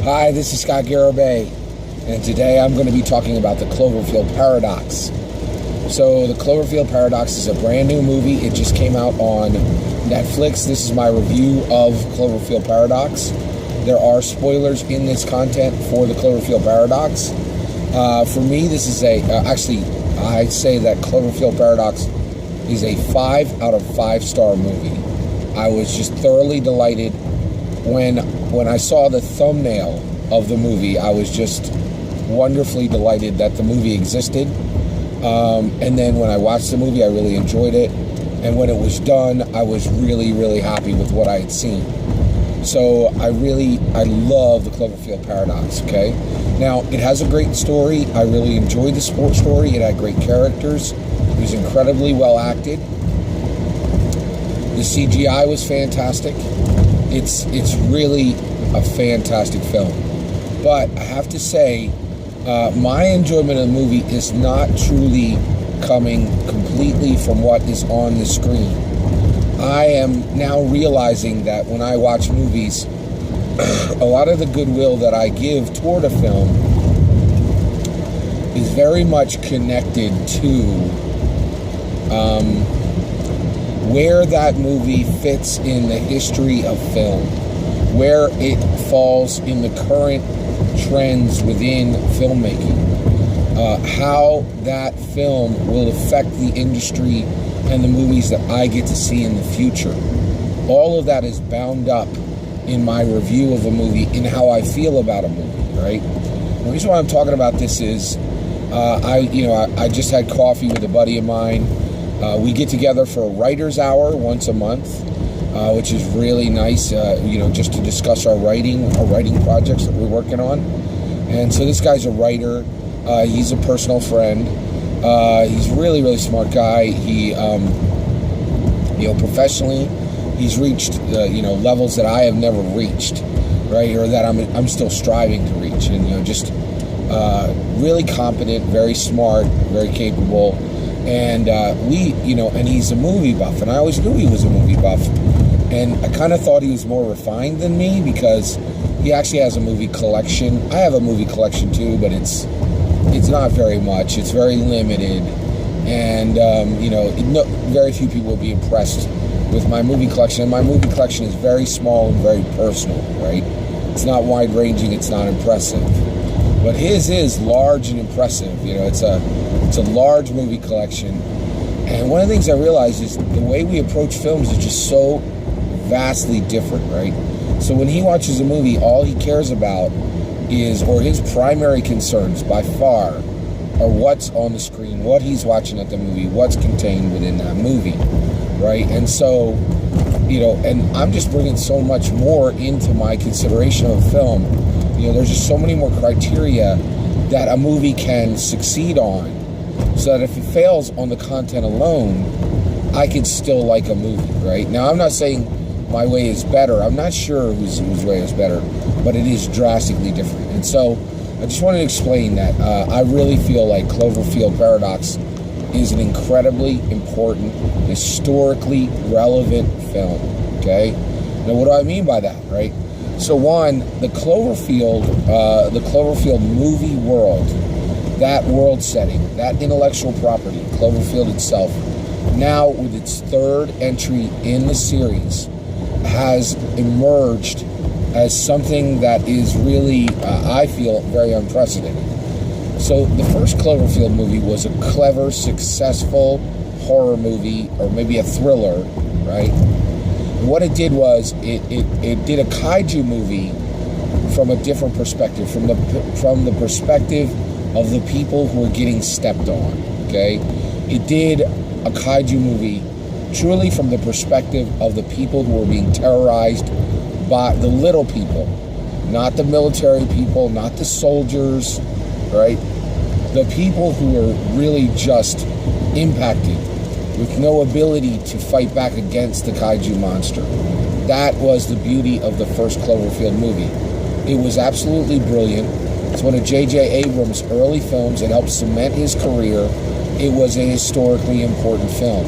Hi, this is Scott Garibay, and today I'm going to be talking about the Cloverfield Paradox. So, the Cloverfield Paradox is a brand new movie. It just came out on Netflix. This is my review of Cloverfield Paradox. There are spoilers in this content for the Cloverfield Paradox. For me, this is I say that Cloverfield Paradox is a 5 out of 5 star movie. I was just thoroughly delighted when I saw the thumbnail of the movie. I was just wonderfully delighted that the movie existed. And then when I watched the movie, I really enjoyed it. And when it was done, I was really, really happy with what I had seen. So I love the Cloverfield Paradox, okay? Now, it has a great story. I really enjoyed the sports story. It had great characters. It was incredibly well acted. The CGI was fantastic. It's really a fantastic film. But I have to say, my enjoyment of the movie is not truly coming completely from what is on the screen. I am now realizing that when I watch movies, a lot of the goodwill that I give toward a film is very much connected to where that movie fits in the history of film, where it falls in the current trends within filmmaking, how that film will affect the industry and the movies that I get to see in the future. All of that is bound up in my review of a movie, in how I feel about a movie, right? The reason why I'm talking about this is I just had coffee with a buddy of mine. We get together for a writer's hour once a month, which is really nice, just to discuss our writing projects that we're working on. And so this guy's a writer. He's a personal friend. He's a really, really smart guy. He, professionally, he's reached, levels that I have never reached, right? Or that I'm still striving to reach. And, just really competent, very smart, very capable. And and he's a movie buff, and I always knew he was a movie buff. And I kind of thought he was more refined than me, because he actually has a movie collection. I have a movie collection too, but it's not very much. It's very limited, and very few people will be impressed with my movie collection. And my movie collection is very small and very personal, right? It's not wide-ranging. It's not impressive. But his is large and impressive. It's a large movie collection. And one of the things I realized is the way we approach films is just so vastly different, right? So when he watches a movie, all he cares about or his primary concerns by far, are what's on the screen, what he's watching at the movie, what's contained within that movie, right? And so, and I'm just bringing so much more into my consideration of a film. There's just so many more criteria that a movie can succeed on, so that if it fails on the content alone, I can still like a movie, right? Now, I'm not saying my way is better. I'm not sure whose way is better, but it is drastically different. And so I just wanted to explain that I really feel like Cloverfield Paradox is an incredibly important, historically relevant film, okay? Now, what do I mean by that, right? So one, the Cloverfield movie world, that world setting, that intellectual property, Cloverfield itself, now with its third entry in the series, has emerged as something that is really, I feel, very unprecedented. So the first Cloverfield movie was a clever, successful horror movie, or maybe a thriller, right? What it did was it did a kaiju movie from a different perspective, from the perspective of the people who were getting stepped on. Okay, it did a kaiju movie truly from the perspective of the people who were being terrorized by the little people, not the military people, not the soldiers, right? The people who were really just impacted with no ability to fight back against the kaiju monster. That was the beauty of the first Cloverfield movie. It was absolutely brilliant. It's one of J.J. Abrams' early films. It helped cement his career. It was a historically important film.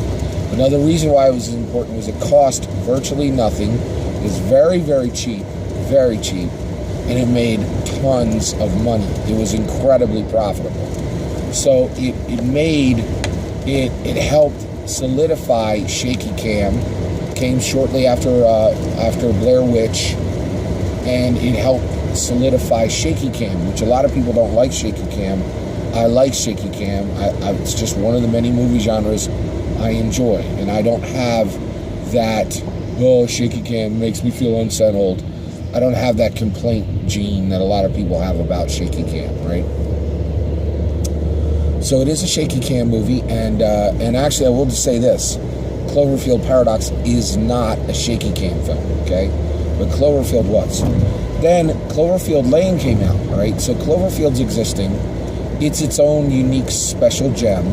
Another reason why it was important was it cost virtually nothing. It was very, very cheap, and it made tons of money. It was incredibly profitable. So it helped solidify shaky cam. Came shortly after Blair Witch, and it helped solidify shaky cam, which a lot of people don't like shaky cam. I like shaky cam. It's just one of the many movie genres I enjoy, and I don't have that, oh, shaky cam makes me feel unsettled. I don't have that complaint gene that a lot of people have about shaky cam, right? So it is a shaky cam movie, and actually I will just say this. Cloverfield Paradox is not a shaky cam film, okay? But Cloverfield was. Then Cloverfield Lane came out, right? So Cloverfield's existing. It's its own unique special gem.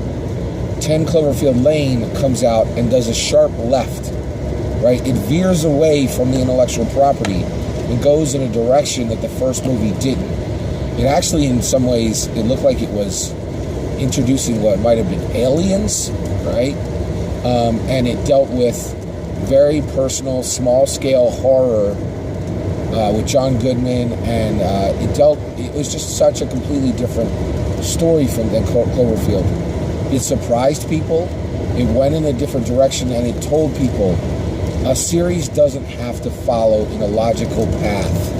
10 Cloverfield Lane comes out and does a sharp left, right? It veers away from the intellectual property and goes in a direction that the first movie didn't. It actually, in some ways, it looked like it was introducing what might have been aliens, right? And it dealt with very personal, small-scale horror with John Goodman, and it was just such a completely different story than Cloverfield. It surprised people. It went in a different direction, and it told people a series doesn't have to follow in a logical path.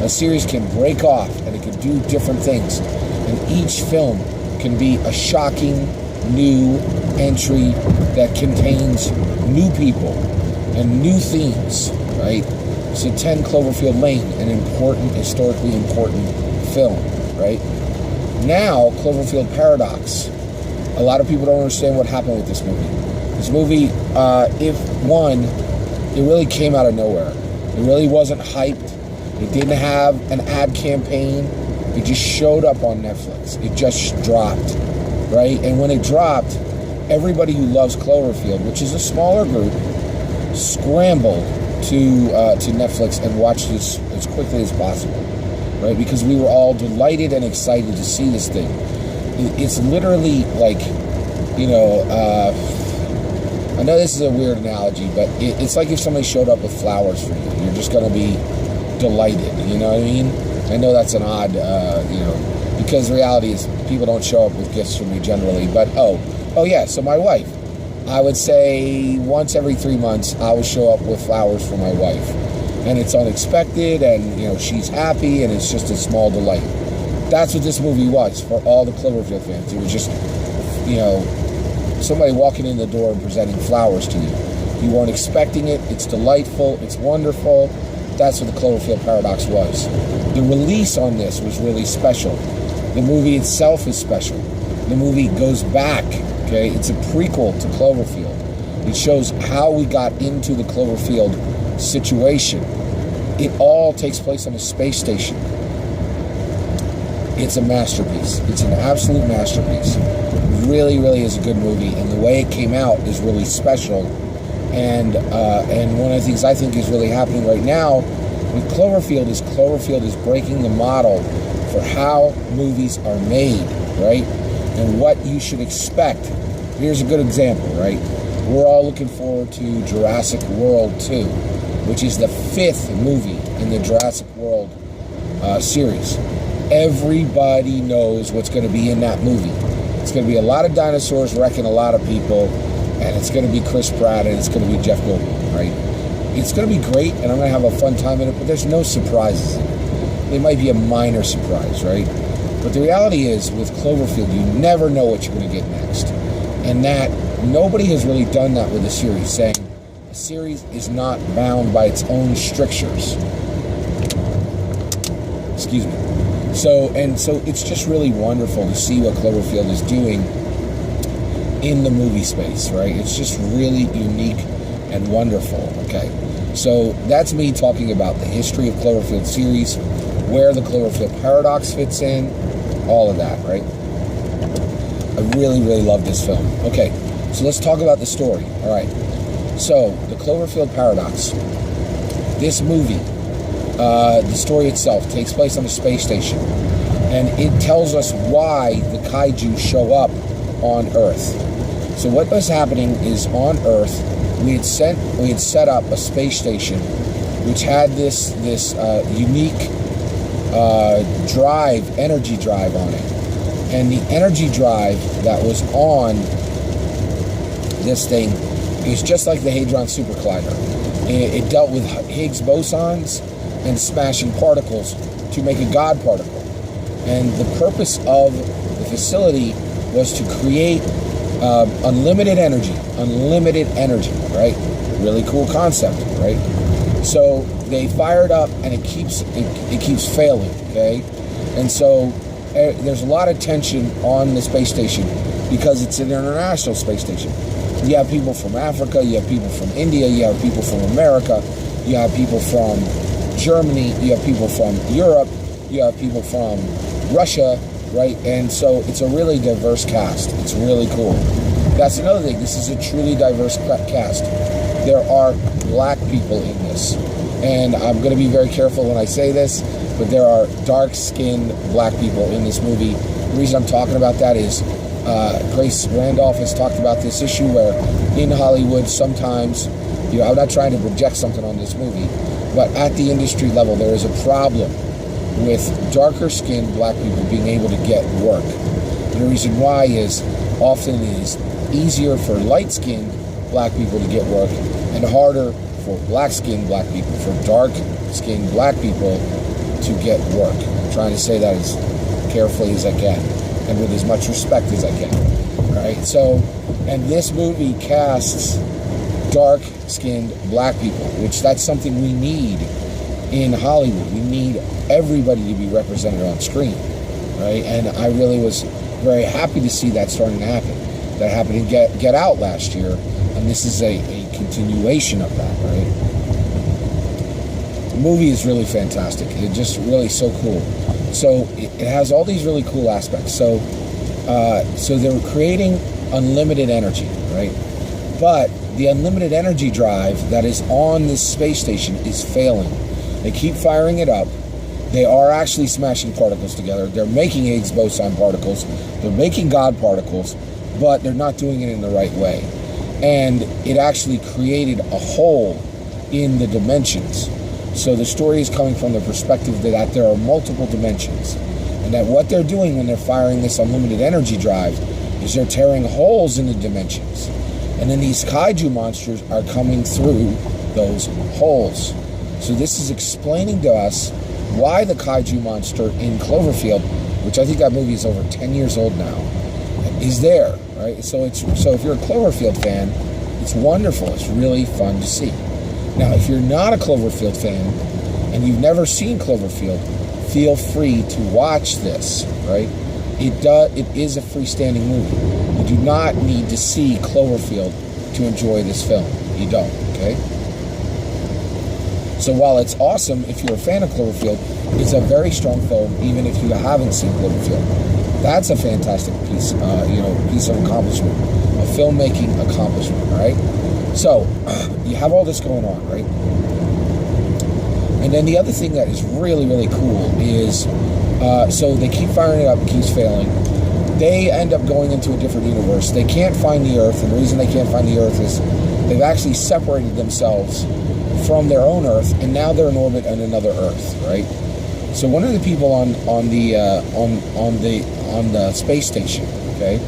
A series can break off, and it can do different things, and each film can be a shocking new entry that contains new people and new themes, right? So 10 Cloverfield Lane, an important, historically important film, right? Now, Cloverfield Paradox. A lot of people don't understand what happened with this movie. This movie, it really came out of nowhere. It really wasn't hyped. It didn't have an ad campaign. It just showed up on Netflix. It just dropped, right? And when it dropped, everybody who loves Cloverfield, which is a smaller group, scrambled to Netflix and watched this as quickly as possible, right? Because we were all delighted and excited to see this thing. It's literally like, I know this is a weird analogy, but it's like if somebody showed up with flowers for you. You're just going to be delighted, you know what I mean? I know that's an odd, because the reality is people don't show up with gifts from me generally, but oh yeah, so my wife. I would say once every 3 months, I would show up with flowers for my wife. And it's unexpected, and, she's happy, and it's just a small delight. That's what this movie was for all the Cloverfield fans. It was just, somebody walking in the door and presenting flowers to you. You weren't expecting it. It's delightful. It's wonderful. That's what the Cloverfield Paradox was. The release on this was really special. The movie itself is special. The movie goes back, okay? It's a prequel to Cloverfield. It shows how we got into the Cloverfield situation. It all takes place on a space station. It's a masterpiece. It's an absolute masterpiece. It really, really is a good movie, and the way it came out is really special. And one of the things I think is really happening right now with Cloverfield is breaking the model for how movies are made, right? And what you should expect. Here's a good example, right? We're all looking forward to Jurassic World 2, which is the 5th movie in the Jurassic World series. Everybody knows what's going to be in that movie. It's going to be a lot of dinosaurs wrecking a lot of people, and it's going to be Chris Pratt, and it's going to be Jeff Goldblum, right? It's going to be great, and I'm going to have a fun time in it, but there's no surprises in it. There might be a minor surprise, right? But the reality is, with Cloverfield, you never know what you're going to get next. And that, nobody has really done that with a series, saying a series is not bound by its own strictures. Excuse me. So it's just really wonderful to see what Cloverfield is doing in the movie space, right? It's just really unique and wonderful, okay? So that's me talking about the history of Cloverfield series, where the Cloverfield Paradox fits in, all of that, right? I really, really love this film. Okay, so let's talk about the story, all right? So, the Cloverfield Paradox. This movie, the story itself, takes place on a space station, and it tells us why the kaiju show up on Earth. So what was happening is, on Earth, we had set up a space station which had this unique energy drive on it. And the energy drive that was on this thing is just like the Hadron Super Collider. It dealt with Higgs bosons and smashing particles to make a God particle. And the purpose of the facility was to create unlimited energy, right? Really cool concept, right? So they fire it up, and it keeps failing, okay? And so there's a lot of tension on the space station because it's an international space station. You have people from Africa, you have people from India, you have people from America, you have people from Germany, you have people from Europe, you have people from Russia, right? And so it's a really diverse cast. It's really cool. That's another thing. This is a truly diverse cast. There are black people in this. And I'm going to be very careful when I say this, but there are dark-skinned black people in this movie. The reason I'm talking about that is Grace Randolph has talked about this issue where in Hollywood sometimes, I'm not trying to project something on this movie, but at the industry level there is a problem with darker-skinned black people being able to get work. And the reason why is often it is easier for light-skinned black people to get work and harder for black-skinned black people, for dark-skinned black people to get work. I'm trying to say that as carefully as I can and with as much respect as I can. All right, so, and this movie casts dark-skinned black people, which that's something we need in Hollywood. We need everybody to be represented on screen, right? And I really was very happy to see that starting to happen. That happened in Get Out last year, and this is a continuation of that, right? The movie is really fantastic. It's just really so cool. So it has all these really cool aspects. So they're creating unlimited energy, right? But the unlimited energy drive that is on this space station is failing. They keep firing it up. They are actually smashing particles together. They're making Higgs boson particles. They're making God particles, but they're not doing it in the right way. And it actually created a hole in the dimensions. So the story is coming from the perspective that there are multiple dimensions. And that what they're doing when they're firing this unlimited energy drive is they're tearing holes in the dimensions. And then these kaiju monsters are coming through those holes. So this is explaining to us why the kaiju monster in Cloverfield, which I think that movie is over 10 years old now, is there, right? So if you're a Cloverfield fan, it's wonderful. It's really fun to see. Now, if you're not a Cloverfield fan and you've never seen Cloverfield, feel free to watch this, right? It is a freestanding movie. You do not need to see Cloverfield to enjoy this film. You don't, okay? So while it's awesome if you're a fan of Cloverfield, it's a very strong film even if you haven't seen Cloverfield. That's a fantastic piece of accomplishment, a filmmaking accomplishment, right? So you have all this going on, right? And then the other thing that is really, really cool is, so they keep firing it up, it keeps failing. They end up going into a different universe. They can't find the Earth, and the reason they can't find the Earth is they've actually separated themselves from their own Earth, and now they're in orbit on another Earth, right? So one of the people on the space station, okay,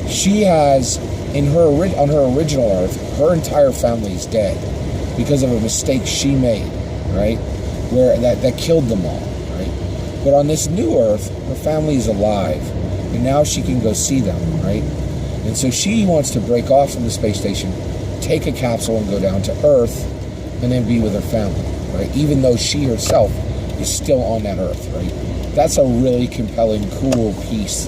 she has on her original Earth, her entire family is dead because of a mistake she made, right? Where that killed them all, right? But on this new Earth, her family is alive, and now she can go see them, right? And so she wants to break off from the space station, take a capsule and go down to Earth, and then be with her family, right? Even though she herself is still on that Earth, right? That's a really compelling, cool piece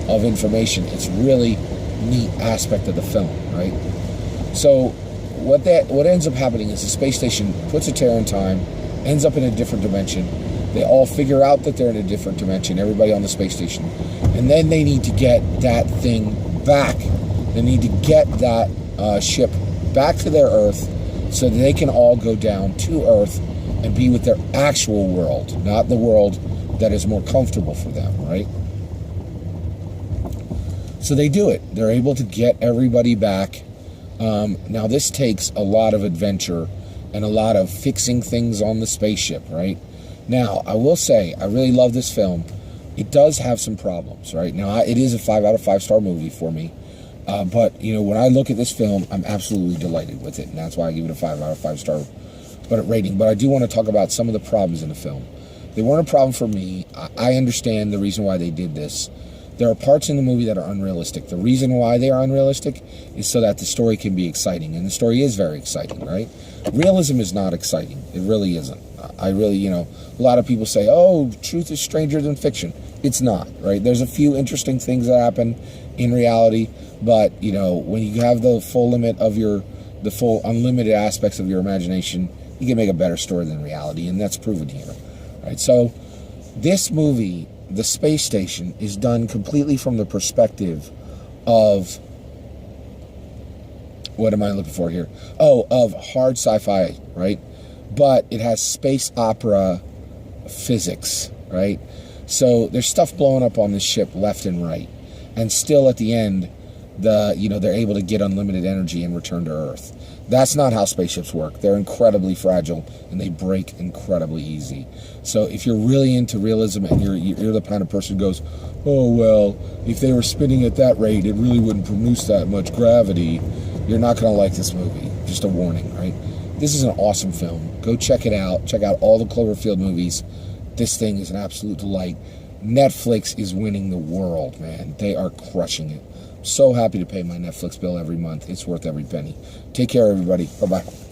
of information. It's really neat aspect of the film, right? So what ends up happening is the space station puts a tear in time, ends up in a different dimension. They all figure out that they're in a different dimension, everybody on the space station. And then they need to get that thing back. They need to get that ship back to their Earth so that they can all go down to Earth and be with their actual world, not the world that is more comfortable for them, right? So they do it. They're able to get everybody back. Now this takes a lot of adventure and a lot of fixing things on the spaceship, right? Now, I will say, I really love this film. It does have some problems, right? Now, it is a 5 out of 5 star movie for me. But, you know, when I look at this film, I'm absolutely delighted with it. And that's why I give it a 5 out of 5 star rating. But I do want to talk about some of the problems in the film. They weren't a problem for me. I understand the reason why they did this. There are parts in the movie that are unrealistic. The reason why they are unrealistic is so that the story can be exciting. And the story is very exciting, right? Realism is not exciting. It really isn't. I really, you know, a lot of people say, oh, truth is stranger than fiction. It's not, right? There's a few interesting things that happen in reality, but, you know, when you have the full limit of the full unlimited aspects of your imagination, you can make a better story than reality, and that's proven here, right? So this movie, the space station, is done completely from the perspective of, what am I looking for here? Oh, of hard sci-fi, right? But it has space opera physics, right? So there's stuff blowing up on this ship left and right, and still at the end, they're able to get unlimited energy and return to Earth. That's not how spaceships work. They're incredibly fragile and they break incredibly easy. So if you're really into realism and you're the kind of person who goes, oh well, if they were spinning at that rate, it really wouldn't produce that much gravity, you're not going to like this movie. Just a warning, right? This is an awesome film. Go check it out. Check out all the Cloverfield movies. This thing is an absolute delight. Netflix is winning the world, man. They are crushing it. So happy to pay my Netflix bill every month. It's worth every penny. Take care, everybody. Bye-bye.